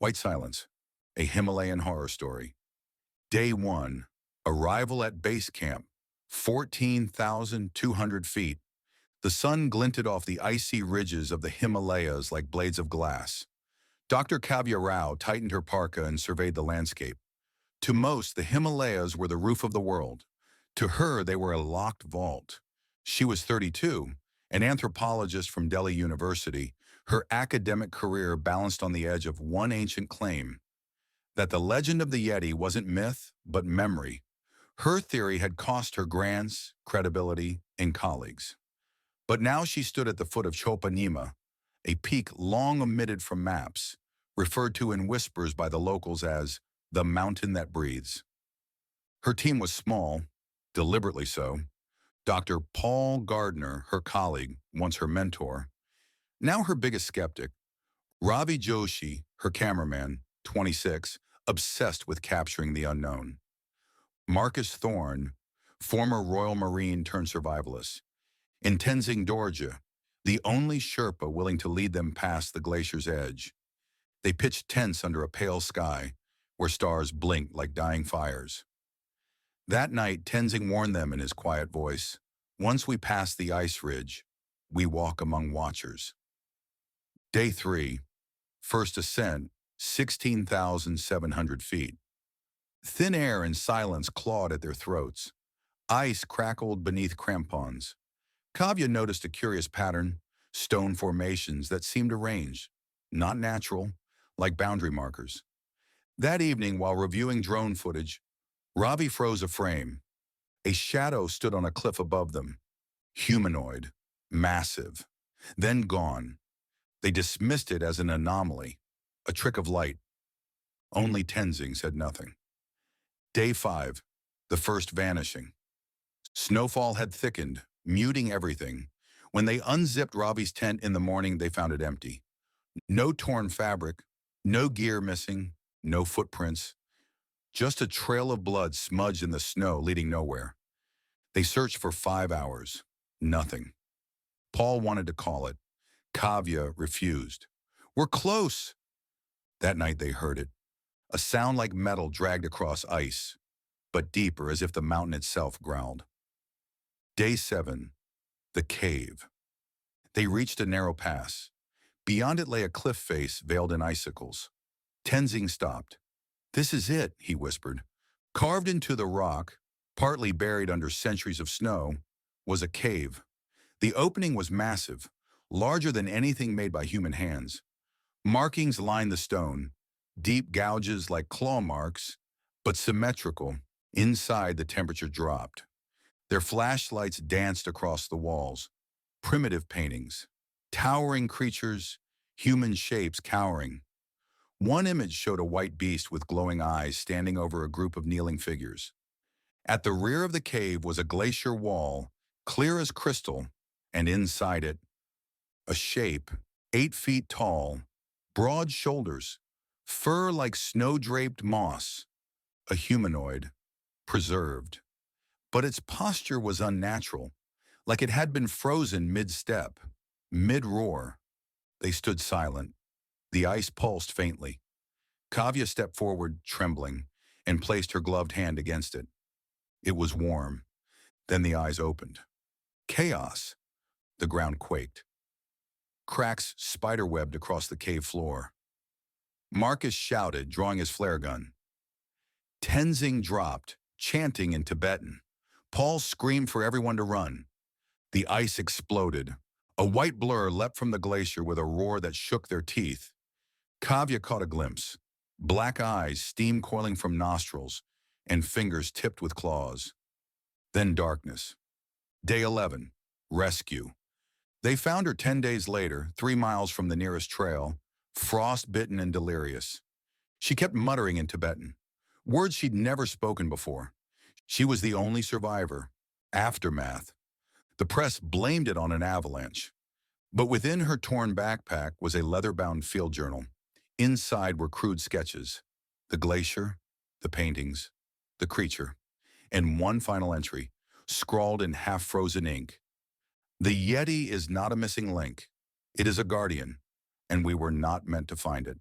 White Silence, a Himalayan horror story. Day 1, arrival at base camp, 14,200 feet. The sun glinted off the icy ridges of the Himalayas like blades of glass. Dr. Kavya Rao tightened her parka and surveyed the landscape. To most, the Himalayas were the roof of the world. To her, they were a locked vault. She was 32, an anthropologist from Delhi University, her academic career balanced on the edge of one ancient claim, that the legend of the Yeti wasn't myth, but memory. Her theory had cost her grants, credibility, and colleagues. But now she stood at the foot of Chopanima, a peak long omitted from maps, referred to in whispers by the locals as the mountain that breathes. Her team was small, deliberately so. Dr. Paul Gardner, her colleague, once her mentor, now her biggest skeptic. Ravi Joshi, her cameraman, 26, obsessed with capturing the unknown. Marcus Thorne, former Royal Marine turned survivalist. In Tenzing Dorje, the only Sherpa willing to lead them past the glacier's edge. They pitched tents under a pale sky, where stars blinked like dying fires. That night, Tenzing warned them in his quiet voice, "Once we pass the ice ridge, we walk among watchers." Day 3, first ascent, 16,700 feet. Thin air and silence clawed at their throats. Ice crackled beneath crampons. Kavya noticed a curious pattern, stone formations that seemed arranged, not natural, like boundary markers. That evening, while reviewing drone footage, Ravi froze a frame. A shadow stood on a cliff above them. Humanoid, massive, then gone. They dismissed it as an anomaly, a trick of light. Only Tenzing said nothing. Day 5, the first vanishing. Snowfall had thickened, muting everything. When they unzipped Ravi's tent in the morning, they found it empty. No torn fabric, no gear missing, no footprints. Just a trail of blood smudged in the snow leading nowhere. They searched for 5 hours. Nothing. Paul wanted to call it. Kavya refused. "We're close." That night they heard it. A sound like metal dragged across ice, but deeper as if the mountain itself growled. Day 7, the cave. They reached a narrow pass. Beyond it lay a cliff face veiled in icicles. Tenzing stopped. "This is it," he whispered. Carved into the rock, partly buried under centuries of snow, was a cave. The opening was massive, larger than anything made by human hands. Markings lined the stone, deep gouges like claw marks, but symmetrical. Inside, the temperature dropped. Their flashlights danced across the walls. Primitive paintings, towering creatures, human shapes cowering. One image showed a white beast with glowing eyes standing over a group of kneeling figures. At the rear of the cave was a glacier wall, clear as crystal, and inside it, a shape, 8 feet tall, broad shoulders, fur like snow-draped moss, a humanoid, preserved. But its posture was unnatural, like it had been frozen mid-step, mid-roar. They stood silent. The ice pulsed faintly. Kavya stepped forward, trembling, and placed her gloved hand against it. It was warm. Then the eyes opened. Chaos. The ground quaked. Cracks spiderwebbed across the cave floor. Marcus shouted, drawing his flare gun. Tenzing dropped, chanting in Tibetan. Paul screamed for everyone to run. The ice exploded. A white blur leapt from the glacier with a roar that shook their teeth. Kavya caught a glimpse. Black eyes, steam coiling from nostrils, and fingers tipped with claws. Then darkness. Day 11, rescue. They found her 10 days later, 3 miles from the nearest trail, frost-bitten and delirious. She kept muttering in Tibetan, words she'd never spoken before. She was the only survivor. Aftermath. The press blamed it on an avalanche. But within her torn backpack was a leather-bound field journal. Inside were crude sketches, the glacier, the paintings, the creature, and one final entry, scrawled in half-frozen ink. "The Yeti is not a missing link. It is a guardian, and we were not meant to find it."